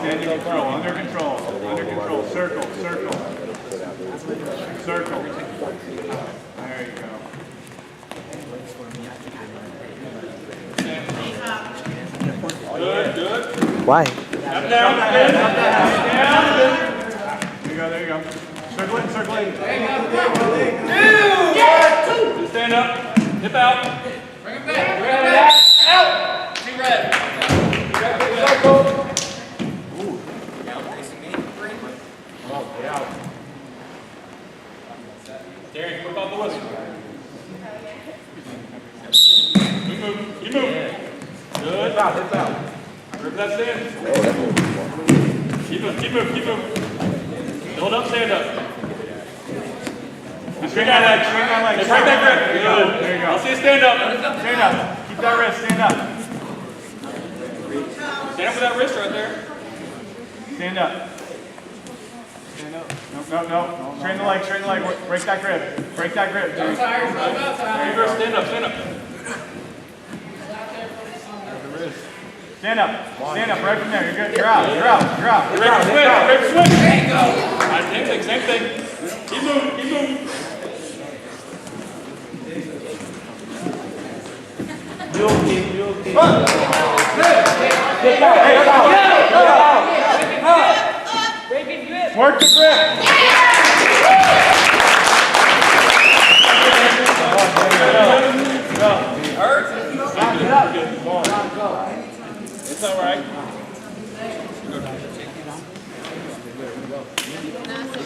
Standing control, under control, circle, circle. Circle. There you go. Good, good. Why? Up down. There you go. Circle in, circle in. Stand up. Hip out. Bring him back. Out. See red. Circle. Darion, flip out the whistle. You move. Good. Hip out. Grip that stand. Keep moving. Build up, stand up. Straight that leg. Just right that grip. Good. There you go. I'll see you stand up. Stand up. Keep that wrist, stand up. Stand up with that wrist right there. Stand up. No. Straighten the leg. Break that grip. There you go. Stand up. Stand up right from there. You're good. You're out. Ready to swing. There you go. Same thing. Keep moving. You'll keep.